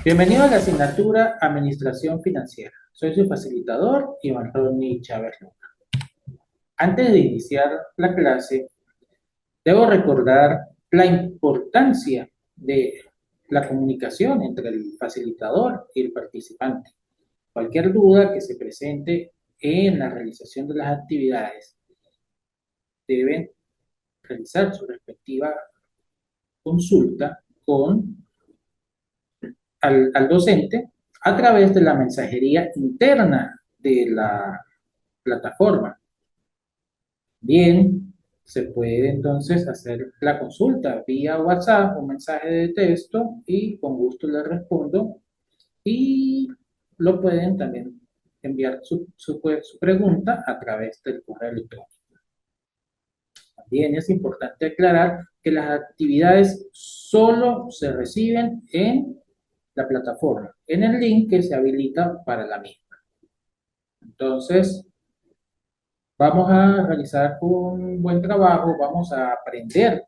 Bienvenido a la asignatura Administración Financiera. Soy su facilitador, Iván Rodney Chávez Luna. Antes de iniciar la clase, debo recordar la importancia de la comunicación entre el facilitador y el participante. Cualquier duda que se presente en la realización de las actividades deben realizar su respectiva consulta al docente a través de la mensajería interna de la plataforma. Bien, se puede entonces hacer la consulta vía WhatsApp o mensaje de texto y con gusto le respondo y lo pueden también enviar su pregunta a través del correo electrónico. También es importante aclarar que las actividades solo se reciben en la plataforma, en el link que se habilita para la misma. Entonces, vamos a realizar un buen trabajo, vamos a aprender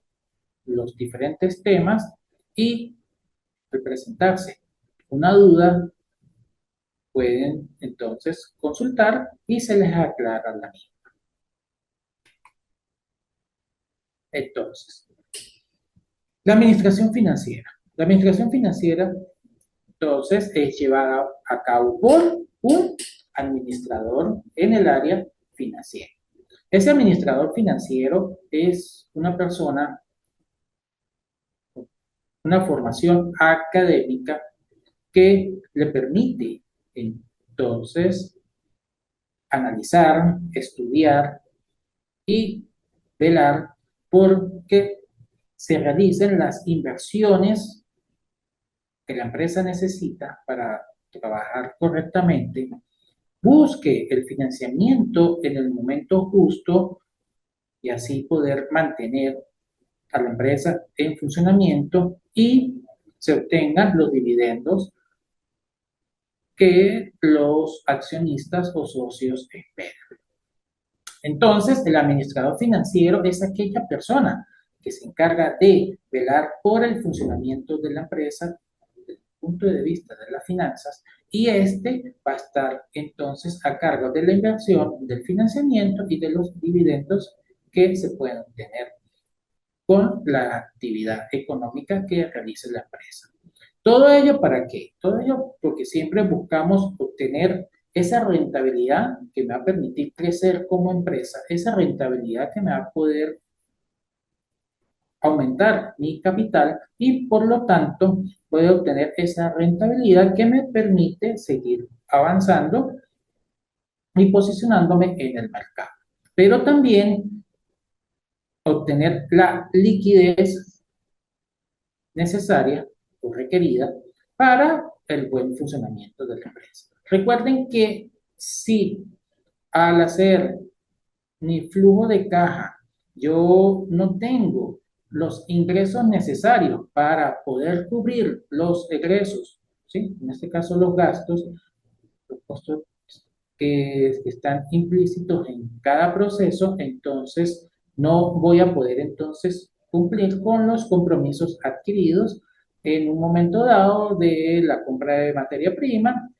los diferentes temas y al presentarse una duda pueden entonces consultar y se les aclara la misma. Entonces, la administración financiera. La administración financiera entonces es llevada a cabo por un administrador en el área financiera. Ese administrador financiero es una persona, una formación académica que le permite entonces analizar, estudiar y velar por que se realicen las inversiones que la empresa necesita para trabajar correctamente, busque el financiamiento en el momento justo y así poder mantener a la empresa en funcionamiento y se obtengan los dividendos que los accionistas o socios esperan. Entonces, el administrador financiero es aquella persona que se encarga de velar por el funcionamiento de la empresa desde el punto de vista de las finanzas y este va a estar entonces a cargo de la inversión, del financiamiento y de los dividendos que se pueden obtener con la actividad económica que realice la empresa. ¿Todo ello para qué? Todo ello porque siempre buscamos obtener esa rentabilidad que me va a permitir crecer como empresa, esa rentabilidad que me va a poder aumentar mi capital y por lo tanto voy a obtener esa rentabilidad que me permite seguir avanzando y posicionándome en el mercado. Pero también obtener la liquidez necesaria o requerida para el buen funcionamiento de la empresa. Recuerden que si al hacer mi flujo de caja yo no tengo los ingresos necesarios para poder cubrir los egresos, ¿sí? En este caso los gastos, los costos que están implícitos en cada proceso, entonces no voy a poder entonces cumplir con los compromisos adquiridos en un momento dado de la compra de materia prima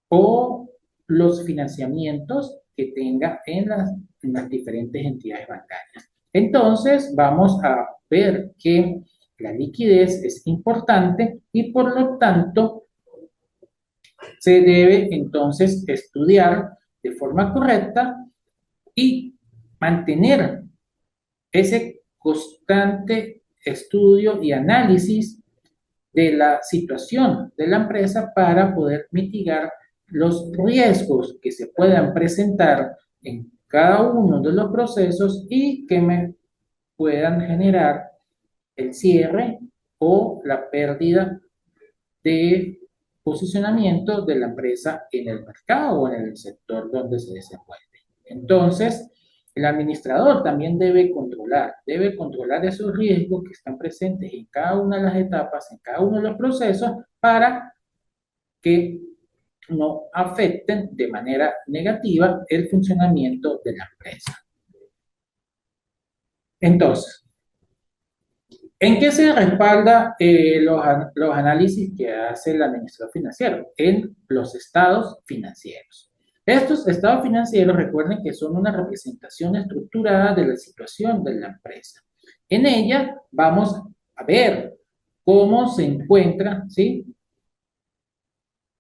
o los financiamientos que tenga en las diferentes entidades bancarias. Entonces, vamos a ver que la liquidez es importante y por lo tanto se debe entonces estudiar de forma correcta y mantener ese constante estudio y análisis de la situación de la empresa para poder mitigar los riesgos que se puedan presentar en cada uno de los procesos y que me puedan generar el cierre o la pérdida de posicionamiento de la empresa en el mercado o en el sector donde se desenvuelve. Entonces, el administrador también debe controlar esos riesgos que están presentes en cada una de las etapas, en cada uno de los procesos, para que no afecten de manera negativa el funcionamiento de la empresa. Entonces, ¿En qué se respalda los análisis que hace el administrador financiero? En los estados financieros. Estos estados financieros, recuerden que son una representación estructurada de la situación de la empresa. En ella vamos a ver cómo se encuentra, ¿sí?,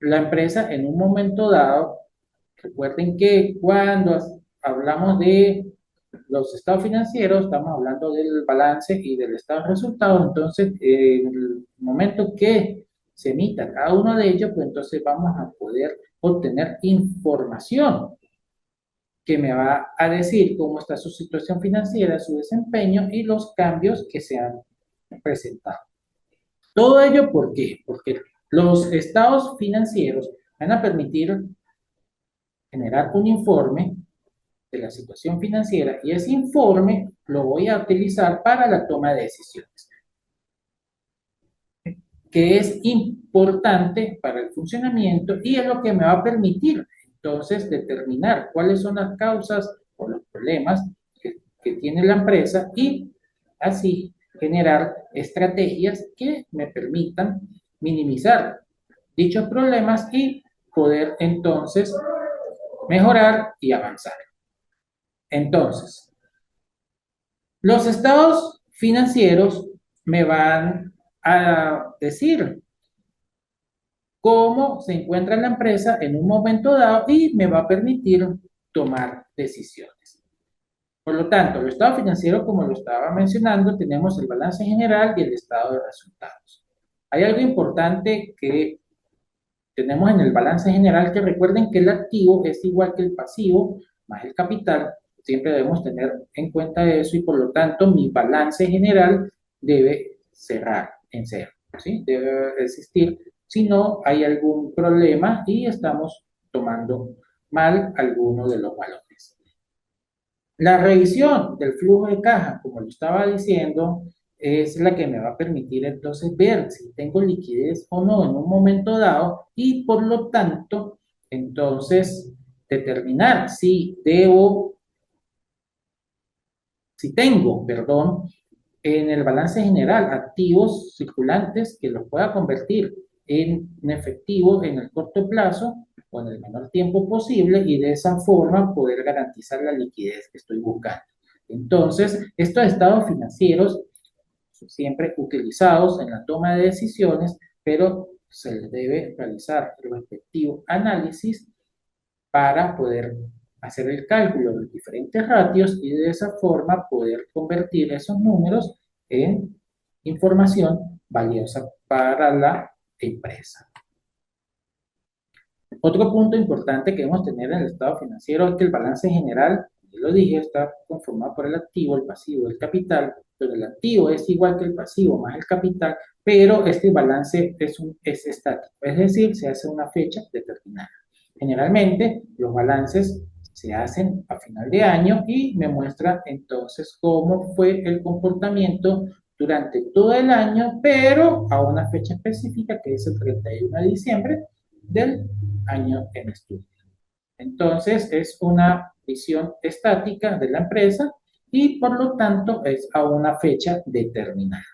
la empresa en un momento dado. Recuerden que cuando hablamos de los estados financieros, estamos hablando del balance y del estado de resultados. Entonces, en el momento que se emita cada uno de ellos, pues entonces vamos a poder obtener información que me va a decir cómo está su situación financiera, su desempeño y los cambios que se han presentado. Todo ello, ¿por qué? Porque los estados financieros van a permitir generar un informe de la situación financiera y ese informe lo voy a utilizar para la toma de decisiones, que es importante para el funcionamiento y es lo que me va a permitir entonces determinar cuáles son las causas o los problemas que tiene la empresa y así generar estrategias que me permitan minimizar dichos problemas y poder entonces mejorar y avanzar. Entonces, los estados financieros me van a decir cómo se encuentra la empresa en un momento dado y me va a permitir tomar decisiones. Por lo tanto, el estado financiero, como lo estaba mencionando, tenemos el balance general y el estado de resultados. Hay algo importante que tenemos en el balance general, que recuerden que el activo es igual que el pasivo más el capital. Siempre debemos tener en cuenta eso y por lo tanto mi balance general debe cerrar en cero, ¿sí? Debe existir, si no hay algún problema y estamos tomando mal alguno de los valores. La revisión del flujo de caja, como lo estaba diciendo, es la que me va a permitir entonces ver si tengo liquidez o no en un momento dado y por lo tanto, entonces determinar si debo, si tengo, perdón, en el balance general activos circulantes que los pueda convertir en efectivo en el corto plazo o en el menor tiempo posible y de esa forma poder garantizar la liquidez que estoy buscando. Entonces, estos estados financieros son siempre utilizados en la toma de decisiones, pero se les debe realizar el respectivo análisis para poder hacer el cálculo de los diferentes ratios y de esa forma poder convertir esos números en información valiosa para la empresa. Otro punto importante que debemos tener en el estado financiero es que el balance general, ya lo dije, está conformado por el activo, el pasivo, el capital, pero el activo es igual que el pasivo más el capital, pero este balance es estático, es decir, se hace una fecha determinada. Generalmente los balances se hacen a final de año y me muestra entonces cómo fue el comportamiento durante todo el año, pero a una fecha específica que es el 31 de diciembre del año en estudio. Entonces es una visión estática de la empresa y por lo tanto es a una fecha determinada.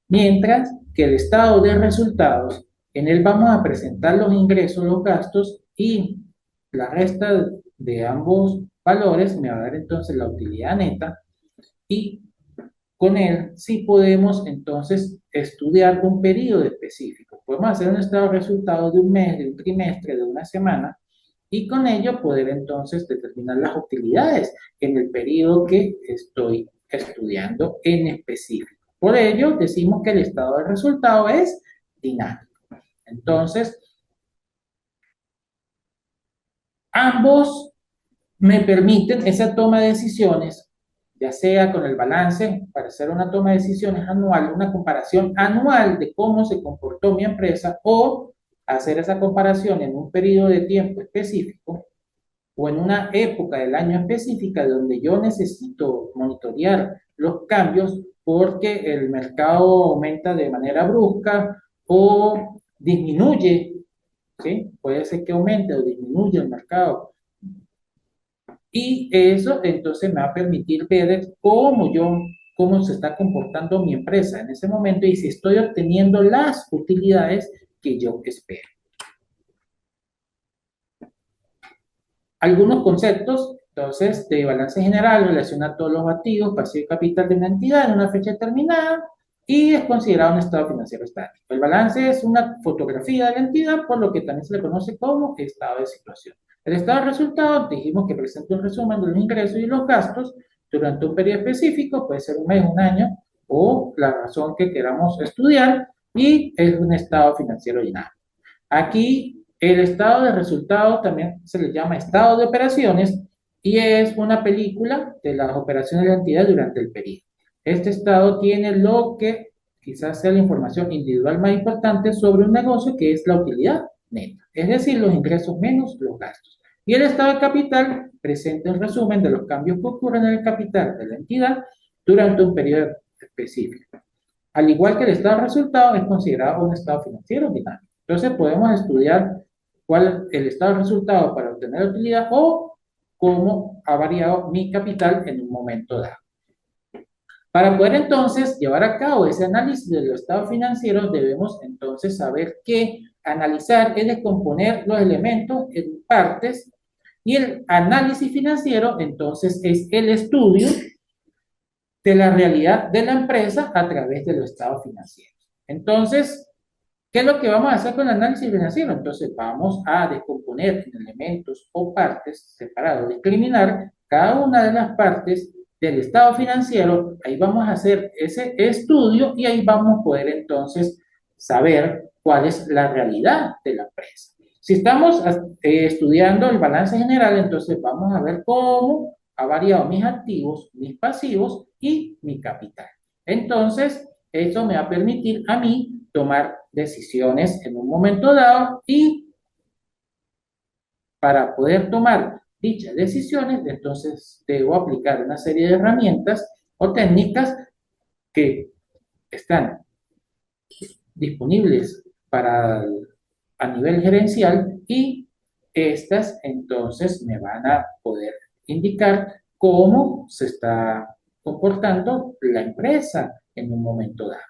Mientras que el estado de resultados, en él vamos a presentar los ingresos, los gastos y la resta de ambos valores me va a dar entonces la utilidad neta y con él sí podemos entonces estudiar un periodo específico. Podemos hacer un estado de resultados de un mes, de un trimestre, de una semana y con ello poder entonces determinar las utilidades en el periodo que estoy estudiando en específico. Por ello decimos que el estado de resultado es dinámico. Entonces, ambos me permiten esa toma de decisiones, ya sea con el balance para hacer una toma de decisiones anual, una comparación anual de cómo se comportó mi empresa o hacer esa comparación en un periodo de tiempo específico o en una época del año específica donde yo necesito monitorear los cambios porque el mercado aumenta de manera brusca o disminuye, ¿sí? Puede ser que aumente o disminuya el mercado y eso entonces me va a permitir ver cómo yo cómo se está comportando mi empresa en ese momento y si estoy obteniendo las utilidades que yo espero. Algunos conceptos, entonces, de balance general relaciona todos los activos, pasivo y capital de una entidad en una fecha determinada y es considerado un estado financiero estático. El balance es una fotografía de la entidad, por lo que también se le conoce como estado de situación. El estado de resultados, dijimos que presenta un resumen de los ingresos y los gastos durante un periodo específico, puede ser un mes, un año o la razón que queramos estudiar, y es un estado financiero dinámico. Aquí el estado de resultados también se le llama estado de operaciones y es una película de las operaciones de la entidad durante el periodo. Este estado tiene lo que quizás sea la información individual más importante sobre un negocio, que es la utilidad neta, es decir, los ingresos menos los gastos. Y el estado de capital presenta un resumen de los cambios que ocurren en el capital de la entidad durante un periodo específico. Al igual que el estado de resultado, es considerado un estado financiero dinámico. Entonces podemos estudiar cuál es el estado de resultado para obtener utilidad o cómo ha variado mi capital en un momento dado. Para poder entonces llevar a cabo ese análisis del estado financiero, debemos entonces saber que analizar es descomponer los elementos en partes y el análisis financiero entonces es el estudio de la realidad de la empresa a través de los estados financieros. Entonces, ¿qué es lo que vamos a hacer con el análisis financiero? Entonces, vamos a descomponer en elementos o partes separados, discriminar cada una de las partes del estado financiero. Ahí vamos a hacer ese estudio y ahí vamos a poder entonces saber cuál es la realidad de la empresa. Si estamos estudiando el balance general, entonces vamos a ver cómo ha variado mis activos, mis pasivos y mi capital. Entonces, eso me va a permitir a mí tomar decisiones en un momento dado y para poder tomar dichas decisiones, entonces debo aplicar una serie de herramientas o técnicas que están disponibles para a nivel gerencial y estas entonces me van a poder indicar cómo se está comportando la empresa en un momento dado.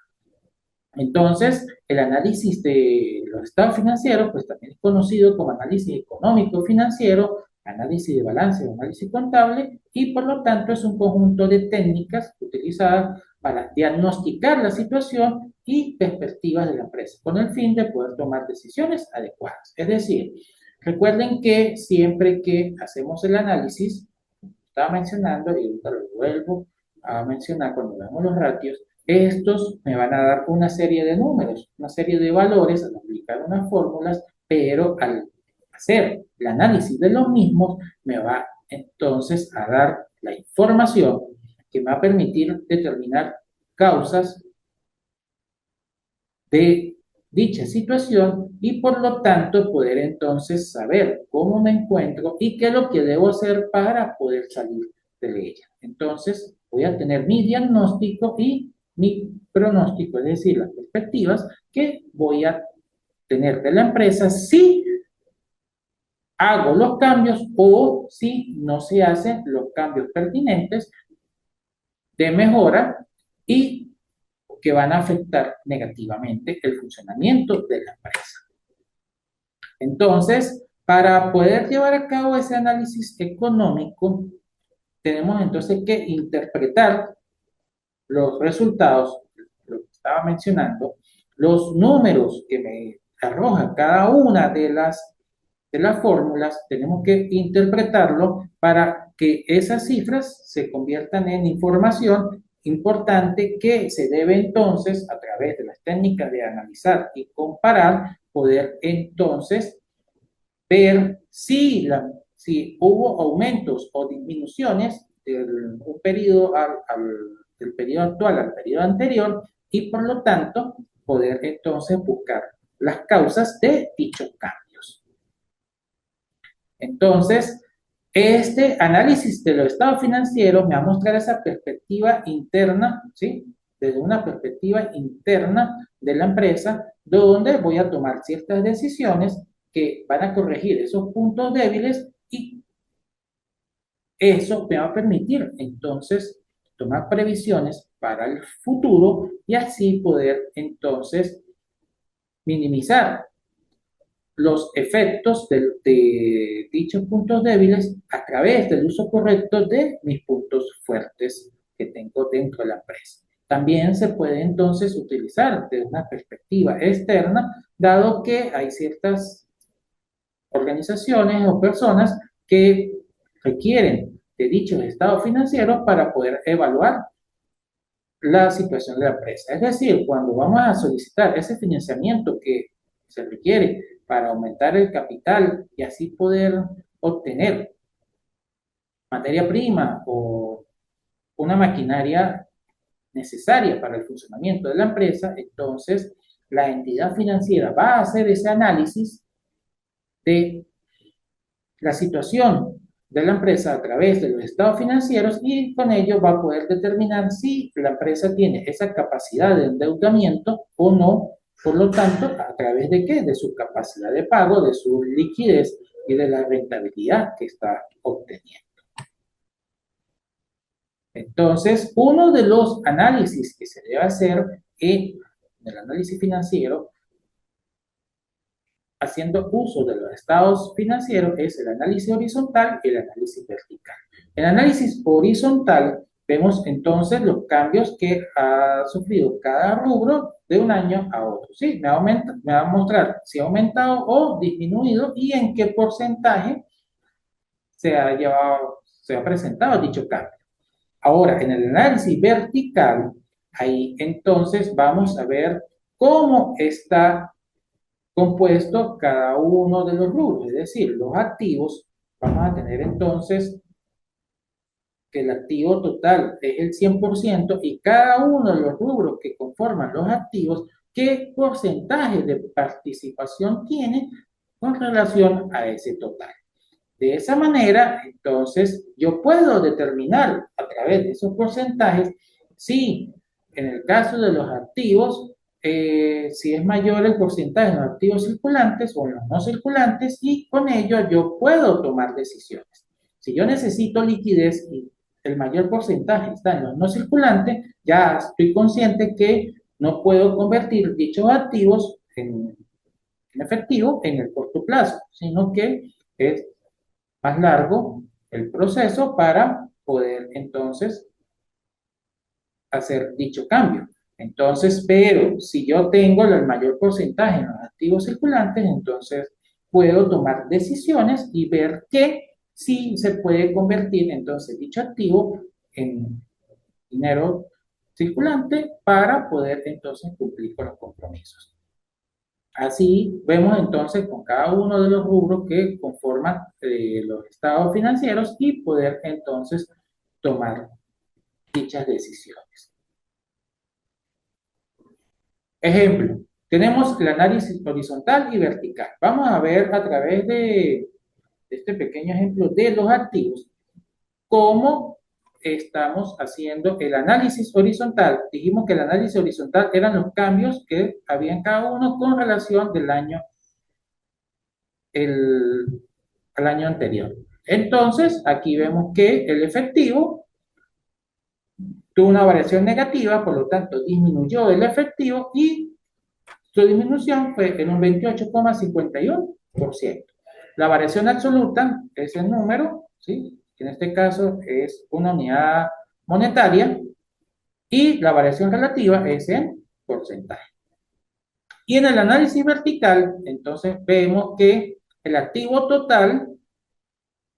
Entonces, el análisis de los estados financieros, pues también es conocido como análisis económico financiero, análisis de balance, análisis contable, y por lo tanto es un conjunto de técnicas utilizadas para diagnosticar la situación y perspectivas de la empresa, con el fin de poder tomar decisiones adecuadas. Es decir, recuerden que siempre que hacemos el análisis, estaba mencionando, y ahorita lo vuelvo a mencionar cuando vemos los ratios, estos me van a dar una serie de números, una serie de valores al aplicar unas fórmulas, pero al hacer el análisis de los mismos me va entonces a dar la información que me va a permitir determinar causas de dicha situación y por lo tanto poder entonces saber cómo me encuentro y qué es lo que debo hacer para poder salir de ella. Entonces voy a tener mi diagnóstico y mi pronóstico, es decir, las perspectivas que voy a tener de la empresa si hago los cambios o si no se hacen los cambios pertinentes de mejora y que van a afectar negativamente el funcionamiento de la empresa. Entonces, para poder llevar a cabo ese análisis económico, tenemos entonces que interpretar los resultados, lo que estaba mencionando, los números que me arroja cada una de las fórmulas, tenemos que interpretarlo para que esas cifras se conviertan en información importante que se debe entonces, a través de las técnicas de analizar y comparar, poder entonces ver si hubo aumentos o disminuciones un periodo del periodo actual al periodo anterior y por lo tanto poder entonces buscar las causas de dichos cambios. Entonces, este análisis de los estados financieros me va a mostrar esa perspectiva interna, ¿sí? Desde una perspectiva interna de la empresa, donde voy a tomar ciertas decisiones que van a corregir esos puntos débiles y eso me va a permitir entonces tomar previsiones para el futuro y así poder entonces minimizar los efectos de dichos puntos débiles a través del uso correcto de mis puntos fuertes que tengo dentro de la empresa. También se puede entonces utilizar desde una perspectiva externa, dado que hay ciertas organizaciones o personas que requieren de dichos estados financieros para poder evaluar la situación de la empresa. Es decir, cuando vamos a solicitar ese financiamiento que se requiere para aumentar el capital y así poder obtener materia prima o una maquinaria necesaria para el funcionamiento de la empresa, entonces la entidad financiera va a hacer ese análisis de la situación de la empresa a través de los estados financieros y con ello va a poder determinar si la empresa tiene esa capacidad de endeudamiento o no. Por lo tanto, ¿a través de qué? De su capacidad de pago, de su liquidez y de la rentabilidad que está obteniendo. Entonces, uno de los análisis que se debe hacer en el análisis financiero haciendo uso de los estados financieros es el análisis horizontal y el análisis vertical. En el análisis horizontal vemos entonces los cambios que ha sufrido cada rubro de un año a otro. ¿Sí? Me va a mostrar si ha aumentado o disminuido y en qué porcentaje se ha presentado dicho cambio. Ahora, en el análisis vertical, ahí entonces vamos a ver cómo está compuesto cada uno de los rubros, es decir, los activos, vamos a tener entonces que el activo total es el 100% y cada uno de los rubros que conforman los activos, qué porcentaje de participación tiene con relación a ese total. De esa manera, entonces, yo puedo determinar a través de esos porcentajes si en el caso de los activos, si es mayor el porcentaje en los activos circulantes o en los no circulantes y con ello yo puedo tomar decisiones. Si yo necesito liquidez y el mayor porcentaje está en los no circulantes, ya estoy consciente que no puedo convertir dichos activos en efectivo en el corto plazo, sino que es más largo el proceso para poder entonces hacer dicho cambio. Entonces, pero si yo tengo el mayor porcentaje en los activos circulantes, entonces puedo tomar decisiones y ver que sí se puede convertir entonces dicho activo en dinero circulante para poder entonces cumplir con los compromisos. Así vemos entonces con cada uno de los rubros que conforman los estados financieros y poder entonces tomar dichas decisiones. Ejemplo, tenemos el análisis horizontal y vertical. Vamos a ver a través de este pequeño ejemplo de los activos cómo estamos haciendo el análisis horizontal. Dijimos que el análisis horizontal eran los cambios que había en cada uno con relación del año al año anterior. Entonces, aquí vemos que el efectivo tuvo una variación negativa, por lo tanto, disminuyó el efectivo y su disminución fue en un 28,51%. La variación absoluta es el número, ¿sí? En este caso es una unidad monetaria, y la variación relativa es en porcentaje. Y en el análisis vertical, entonces vemos que el activo total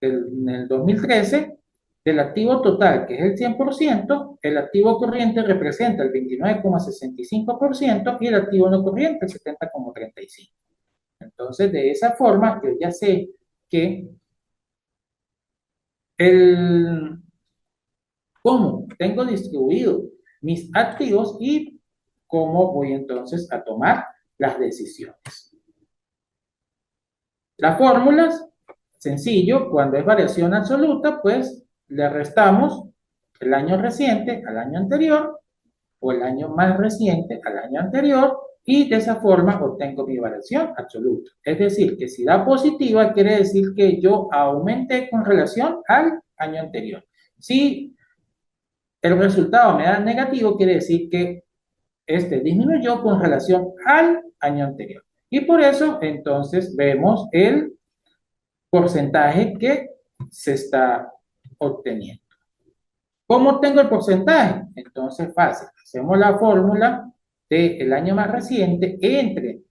en el 2013, del activo total, que es el 100%, el activo corriente representa el 29,65% y el activo no corriente el 70,35%. Entonces, de esa forma, yo ya sé que el, cómo tengo distribuido mis activos y cómo voy entonces a tomar las decisiones. Las fórmulas, sencillo, cuando es variación absoluta, pues le restamos el año reciente al año anterior o el año más reciente al año anterior y de esa forma obtengo mi variación absoluta. Es decir, que si da positiva quiere decir que yo aumenté con relación al año anterior. Si el resultado me da negativo, quiere decir que este disminuyó con relación al año anterior. Y por eso, entonces, vemos el porcentaje que se está obteniendo. ¿Cómo tengo el porcentaje? Entonces, fácil. Hacemos la fórmula del año más reciente entre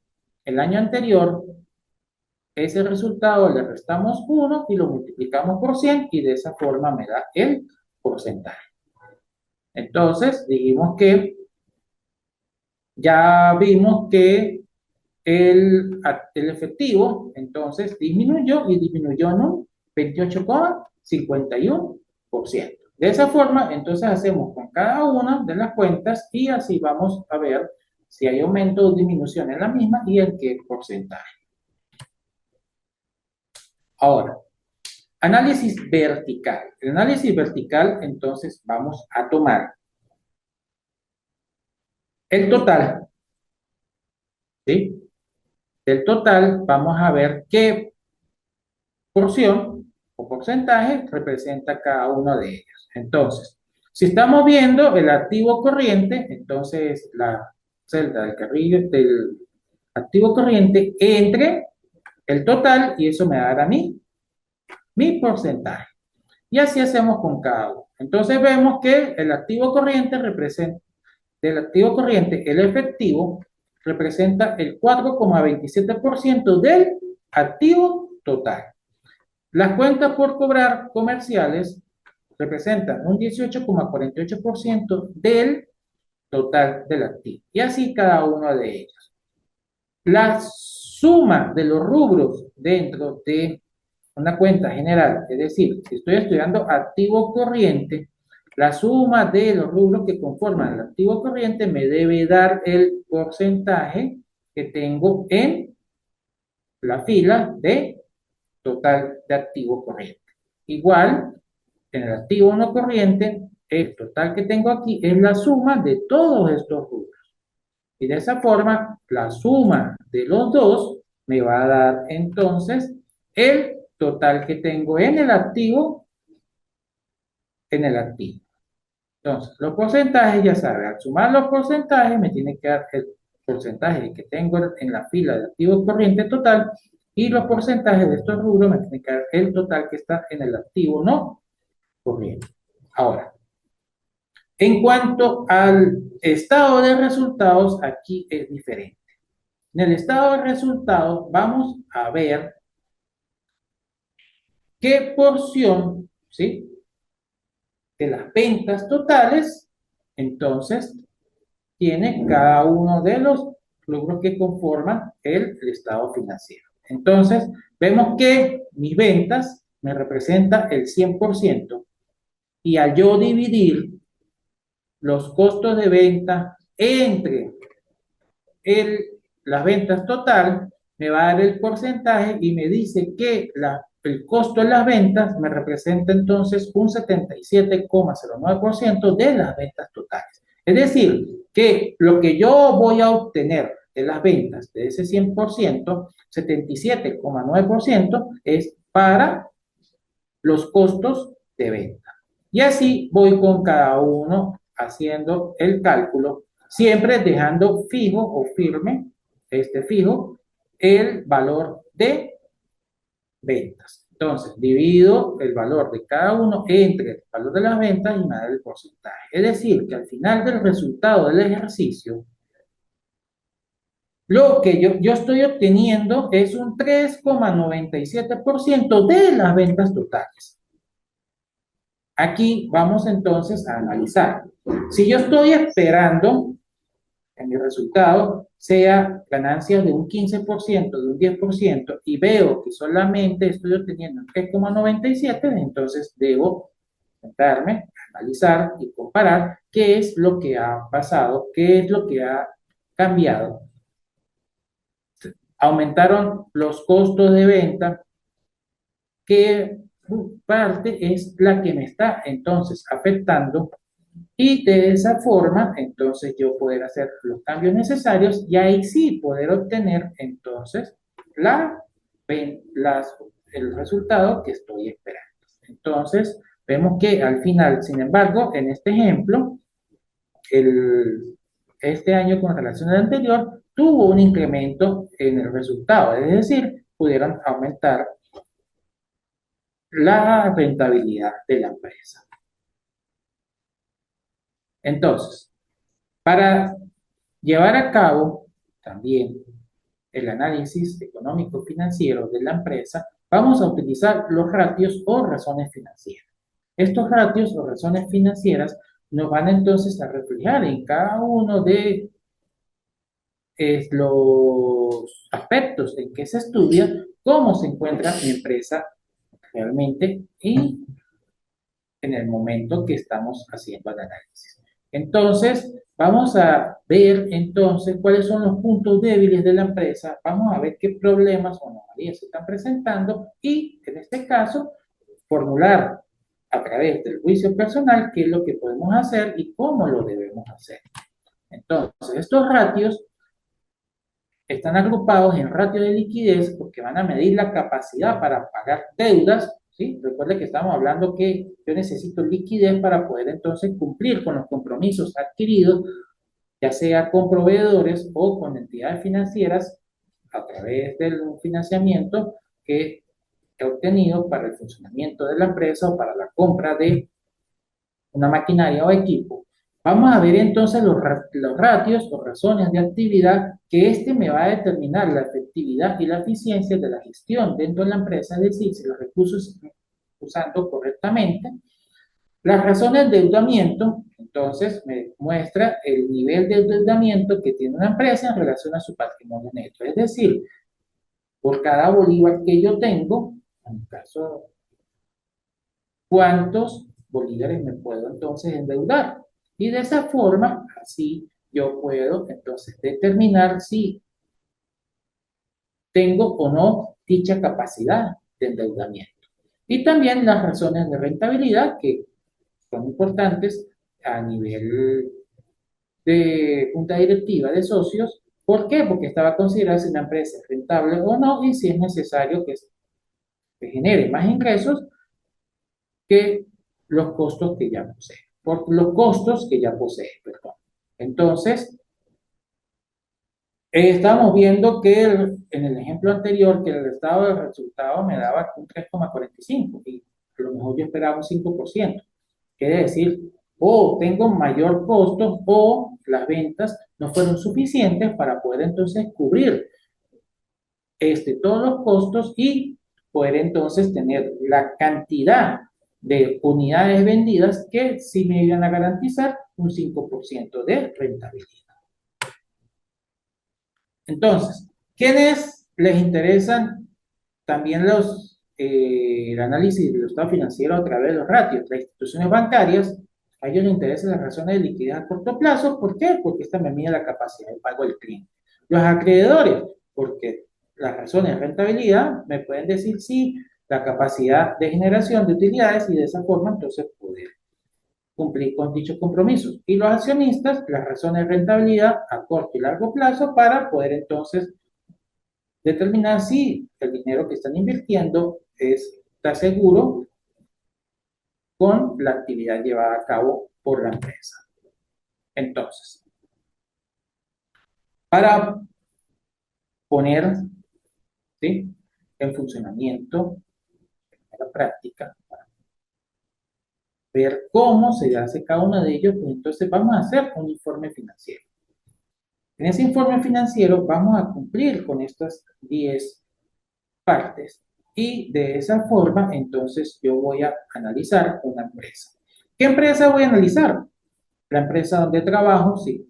el año anterior. Ese resultado le restamos 1 y lo multiplicamos por 100 y de esa forma me da el porcentaje. Entonces, dijimos que ya vimos que el efectivo entonces disminuyó en un 28,51%. De esa forma, entonces hacemos con cada una de las cuentas y así vamos a ver si hay aumento o disminución en la misma y en qué porcentaje. Ahora, análisis vertical. El análisis vertical, entonces, vamos a tomar el total, ¿sí? Del total, vamos a ver qué porción o porcentaje representa cada uno de ellos. Entonces, si estamos viendo el activo corriente, entonces la celda del carrillo del activo corriente entre el total y eso me dará mi porcentaje. Y así hacemos con cada uno. Entonces vemos que el activo corriente representa, del activo corriente, el efectivo representa el 4,27% del activo total. Las cuentas por cobrar comerciales representan un 18,48% del total del activo. Y así cada uno de ellos. La suma de los rubros dentro de una cuenta general, es decir, si estoy estudiando activo corriente, la suma de los rubros que conforman el activo corriente me debe dar el porcentaje que tengo en la fila de total de activo corriente. Igual, en el activo no corriente, el total que tengo aquí es la suma de todos estos rubros. Y de esa forma, la suma de los dos me va a dar entonces el total que tengo en el activo, Entonces, los porcentajes, ya saben, al sumar los porcentajes me tiene que dar el porcentaje que tengo en la fila de activo corriente total y los porcentajes de estos rubros me tienen que dar el total que está en el activo no corriente. Ahora, en cuanto al estado de resultados, aquí es diferente. En el estado de resultados vamos a ver qué porción, ¿sí?, de las ventas totales, entonces, tiene cada uno de los rubros que conforman el estado financiero. Entonces, vemos que mis ventas me representa el 100% y al yo dividir los costos de venta entre el, las ventas total, me va a dar el porcentaje y me dice que el costo de las ventas me representa entonces un 77,09% de las ventas totales. Es decir, que lo que yo voy a obtener de las ventas de ese 100%, 77,9% es para los costos de venta. Y así voy con cada uno haciendo el cálculo, siempre dejando fijo o firme, fijo, el valor de ventas. Entonces, divido el valor de cada uno entre el valor de las ventas y me da el porcentaje. Es decir, que al final del resultado del ejercicio, lo que yo estoy obteniendo es un 3,97% de las ventas totales. Aquí vamos entonces a analizar. Si yo estoy esperando que mi resultado sea ganancias de un 15%, de un 10%, y veo que solamente estoy obteniendo 3,97, entonces debo sentarme, analizar y comparar qué es lo que ha pasado, qué es lo que ha cambiado. Aumentaron los costos de venta, qué parte es la que me está entonces afectando y de esa forma entonces yo poder hacer los cambios necesarios y ahí sí poder obtener entonces la, el resultado que estoy esperando. Entonces Vemos que al final, sin embargo, en este ejemplo, el, este año con relación al anterior tuvo un incremento en el resultado, es decir, pudieron aumentar la rentabilidad de la empresa. Entonces, para llevar a cabo también el análisis económico financiero de la empresa, vamos a utilizar los ratios o razones financieras. Estos ratios o razones financieras nos van entonces a reflejar en cada uno de los aspectos en que se estudia cómo se encuentra mi empresa realmente y en el momento que estamos haciendo el análisis. Entonces, vamos a ver entonces cuáles son los puntos débiles de la empresa, vamos a ver qué problemas o anomalías se están presentando y, en este caso, formular a través del juicio personal qué es lo que podemos hacer y cómo lo debemos hacer. Entonces, estos ratios están agrupados en ratio de liquidez porque van a medir la capacidad para pagar deudas, ¿sí? Recuerde que estamos hablando que yo necesito liquidez para poder entonces cumplir con los compromisos adquiridos, ya sea con proveedores o con entidades financieras a través del financiamiento que he obtenido para el funcionamiento de la empresa o para la compra de una maquinaria o equipo. Vamos a ver entonces los ratios o razones de actividad que me va a determinar la efectividad y la eficiencia de la gestión dentro de la empresa, es decir, si los recursos se están usando correctamente. Las razones de endeudamiento, entonces, me muestra el nivel de endeudamiento que tiene una empresa en relación a su patrimonio neto. Es decir, por cada bolívar que yo tengo, en mi caso, ¿cuántos bolívares me puedo entonces endeudar? Y de esa forma, así yo puedo entonces determinar si tengo o no dicha capacidad de endeudamiento. Y también las razones de rentabilidad que son importantes a nivel de junta directiva de socios. ¿Por qué? Porque estaba considerada si una empresa es rentable o no y si es necesario que genere más ingresos que los costos que ya posee, por los costos que ya posee, perdón. Entonces, estamos viendo que en el ejemplo anterior, que el estado del resultado me daba un 3,45 y a lo mejor yo esperaba un 5%. Quiere decir, o tengo mayor costo o las ventas no fueron suficientes para poder entonces cubrir todos los costos y poder entonces tener la cantidad de unidades vendidas que sí me iban a garantizar un 5% de rentabilidad. Entonces, ¿quiénes les interesan también el análisis del estado financiero a través de los ratios? Las instituciones bancarias, a ellos les interesan las razones de liquidez a corto plazo. ¿Por qué? Porque esta me mide la capacidad de pago del cliente. Los acreedores, porque las razones de rentabilidad me pueden decir sí, la capacidad de generación de utilidades y de esa forma entonces poder cumplir con dichos compromisos. Y los accionistas, las razones de rentabilidad a corto y largo plazo para poder entonces determinar si el dinero que están invirtiendo está seguro con la actividad llevada a cabo por la empresa. Entonces, para poner, ¿sí?, en funcionamiento la práctica, para ver cómo se hace cada uno de ellos, pues entonces vamos a hacer un informe financiero. En ese informe financiero vamos a cumplir con estas 10 partes y de esa forma entonces yo voy a analizar una empresa. ¿Qué empresa voy a analizar? La empresa donde trabajo, sí.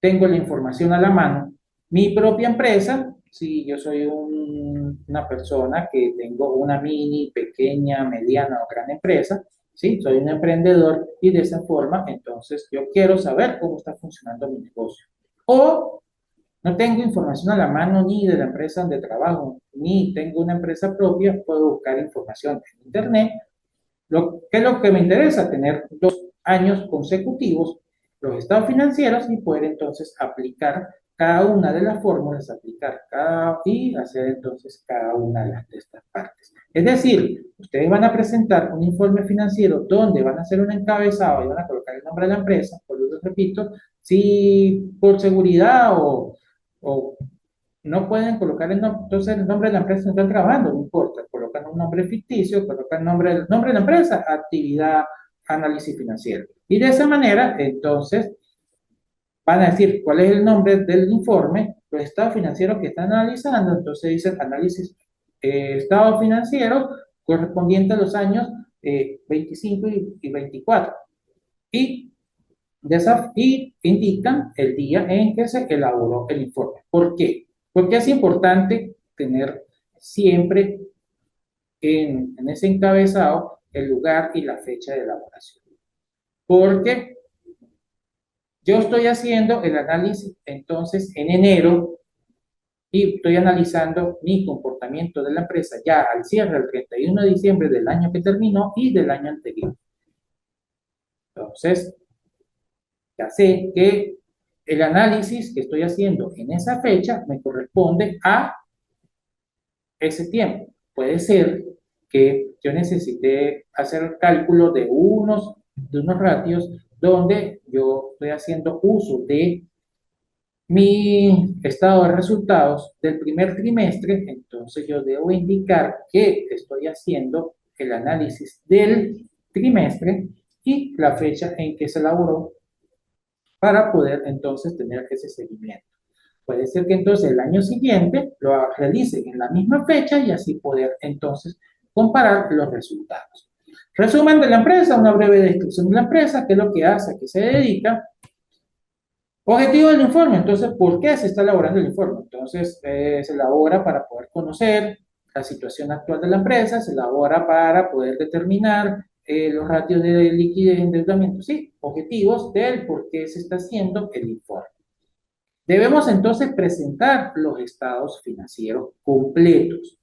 Tengo la información a la mano. Mi propia empresa, si yo soy una persona que tengo una mini, pequeña, mediana o gran empresa, ¿sí? Soy un emprendedor y de esa forma, entonces yo quiero saber cómo está funcionando mi negocio. O no tengo información a la mano ni de la empresa donde trabajo, ni tengo una empresa propia, puedo buscar información en Internet. ¿Qué es lo que me interesa? Tener 2 años consecutivos los estados financieros y poder entonces aplicar cada una de las fórmulas, aplicar y hacer entonces cada una de estas partes. Es decir, ustedes van a presentar un informe financiero donde van a hacer un encabezado y van a colocar el nombre de la empresa, por lo repito, si por seguridad o no pueden colocar el nombre, entonces el nombre de la empresa no están trabajando, no importa, colocan un nombre ficticio, colocan el nombre de la empresa, actividad, análisis financiero. Y de esa manera, entonces, van a decir cuál es el nombre del informe, los estados financieros que están analizando, entonces dicen análisis estado financiero correspondiente a los años 25 y 24. Y, y indican el día en que se elaboró el informe. ¿Por qué? Porque es importante tener siempre en ese encabezado el lugar y la fecha de elaboración. Porque yo estoy haciendo el análisis entonces en enero y estoy analizando mi comportamiento de la empresa ya al cierre del 31 de diciembre del año que terminó y del año anterior. Entonces, ya sé que el análisis que estoy haciendo en esa fecha me corresponde a ese tiempo. Puede ser que yo necesite hacer cálculo de unos ratios donde yo estoy haciendo uso de mi estado de resultados del primer trimestre, entonces yo debo indicar que estoy haciendo el análisis del trimestre y la fecha en que se elaboró para poder entonces tener ese seguimiento. Puede ser que entonces el año siguiente lo realicen en la misma fecha y así poder entonces comparar los resultados. Resumen de la empresa, una breve descripción de la empresa, qué es lo que hace, a qué se dedica. Objetivo del informe, entonces, ¿por qué se está elaborando el informe? Entonces, se elabora para poder conocer la situación actual de la empresa, se elabora para poder determinar los ratios de liquidez y endeudamiento, sí, objetivos del por qué se está haciendo el informe. Debemos entonces presentar los estados financieros completos.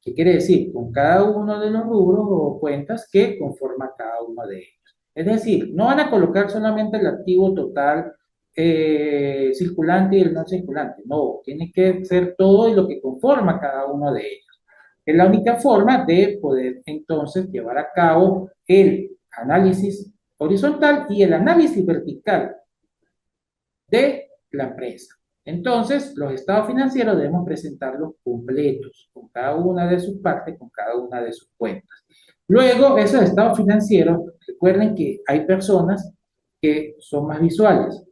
¿Qué quiere decir? Con cada uno de los rubros o cuentas que conforma cada uno de ellos. Es decir, no van a colocar solamente el activo total circulante y el no circulante. No, tiene que ser todo y lo que conforma cada uno de ellos. Es la única forma de poder entonces llevar a cabo el análisis horizontal y el análisis vertical de la empresa. Entonces, los estados financieros debemos presentarlos completos, con cada una de sus partes, con cada una de sus cuentas. Luego, esos estados financieros, recuerden que hay personas que son más visuales.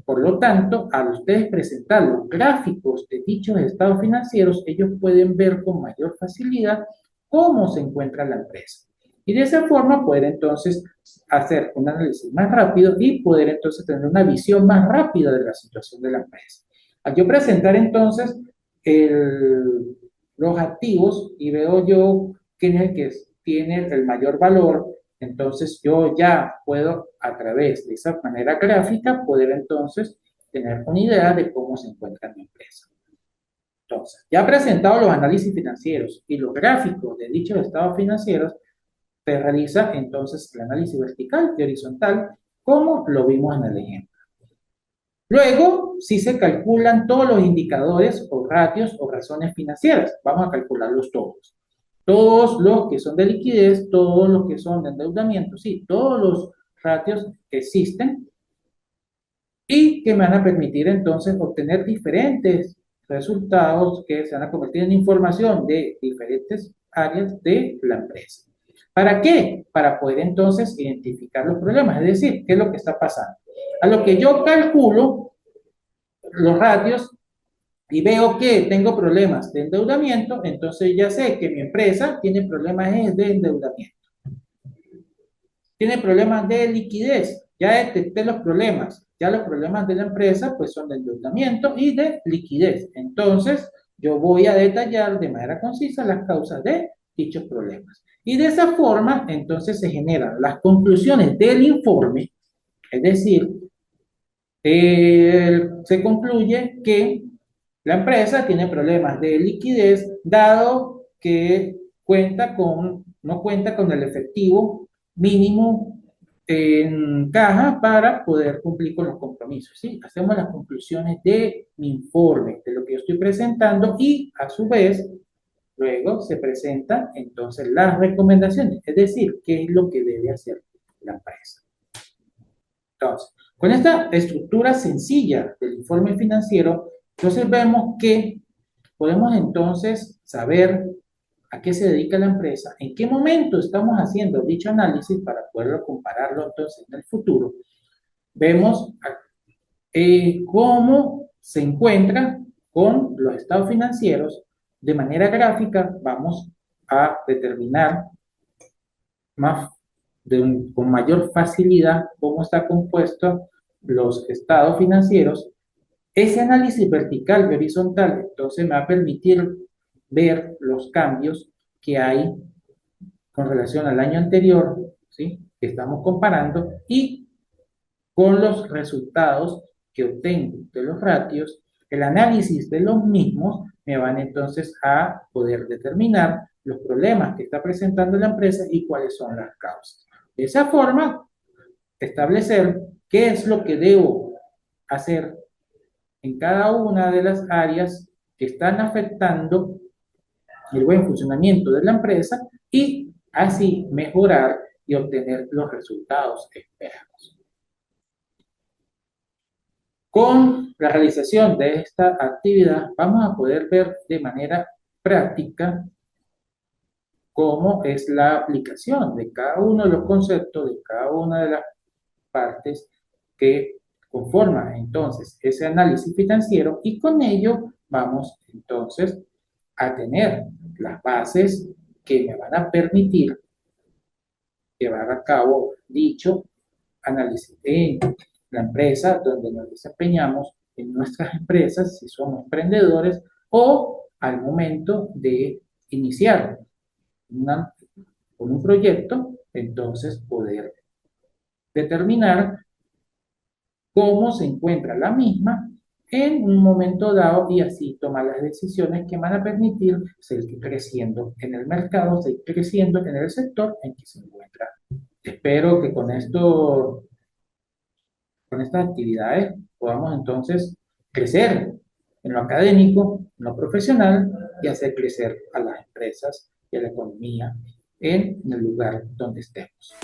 Por lo tanto, al ustedes presentar los gráficos de dichos estados financieros, ellos pueden ver con mayor facilidad cómo se encuentra la empresa. Y de esa forma poder entonces hacer un análisis más rápido y poder entonces tener una visión más rápida de la situación de la empresa. Al yo presentar entonces los activos y veo yo quién es el que tiene el mayor valor, entonces yo ya puedo a través de esa manera gráfica poder entonces tener una idea de cómo se encuentra mi empresa. Entonces, ya presentado los análisis financieros y los gráficos de dichos estados financieros, se realiza entonces el análisis vertical y horizontal, como lo vimos en el ejemplo. Luego, si se calculan todos los indicadores o ratios o razones financieras, vamos a calcularlos todos. Todos los que son de liquidez, todos los que son de endeudamiento, sí, todos los ratios que existen y que me van a permitir entonces obtener diferentes resultados que se van a convertir en información de diferentes áreas de la empresa. ¿Para qué? Para poder entonces identificar los problemas, es decir, qué es lo que está pasando. A lo que yo calculo los ratios y veo que tengo problemas de endeudamiento, entonces ya sé que mi empresa tiene problemas de endeudamiento. Tiene problemas de liquidez, ya detecté los problemas. Ya los problemas de la empresa pues son de endeudamiento y de liquidez. Entonces yo voy a detallar de manera concisa las causas de dichos problemas. Y de esa forma entonces se generan las conclusiones del informe, es decir, se concluye que la empresa tiene problemas de liquidez dado que no cuenta con el efectivo mínimo en caja para poder cumplir con los compromisos, ¿sí? Hacemos las conclusiones de mi informe, de lo que yo estoy presentando y a su vez, luego se presentan entonces las recomendaciones, es decir, qué es lo que debe hacer la empresa. Entonces, con esta estructura sencilla del informe financiero, entonces vemos que podemos entonces saber a qué se dedica la empresa, en qué momento estamos haciendo dicho análisis para poderlo compararlo entonces en el futuro. Vemos cómo se encuentra con los estados financieros. De manera gráfica vamos a determinar más con mayor facilidad cómo está compuesto los estados financieros. Ese análisis vertical y horizontal entonces me va a permitir ver los cambios que hay con relación al año anterior, ¿sí? Que estamos comparando, y con los resultados que obtengo de los ratios, el análisis de los mismos me van entonces a poder determinar los problemas que está presentando la empresa y cuáles son las causas. De esa forma, establecer qué es lo que debo hacer en cada una de las áreas que están afectando el buen funcionamiento de la empresa y así mejorar y obtener los resultados esperados. Con la realización de esta actividad vamos a poder ver de manera práctica cómo es la aplicación de cada uno de los conceptos, de cada una de las partes que conforman entonces ese análisis financiero, y con ello vamos entonces a tener las bases que me van a permitir llevar a cabo dicho análisis en la empresa donde nos desempeñamos, en nuestras empresas, si somos emprendedores, o al momento de iniciar con un proyecto, entonces poder determinar cómo se encuentra la misma en un momento dado y así tomar las decisiones que van a permitir seguir creciendo en el mercado, seguir creciendo en el sector en que se encuentra. Espero que con estas actividades podamos entonces crecer en lo académico, en lo profesional y hacer crecer a las empresas y a la economía en el lugar donde estemos.